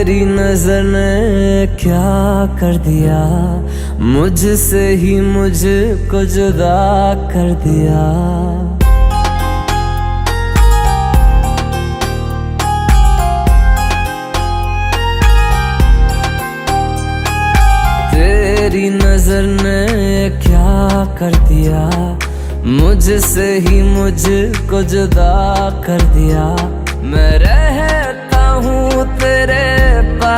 तेरी नजर ने क्या कर दिया, मुझसे ही मुझको जुदा कर दिया। तेरी नजर ने क्या कर दिया, मुझसे ही मुझको जुदा कर दिया। मैं रहता हूँ तेरे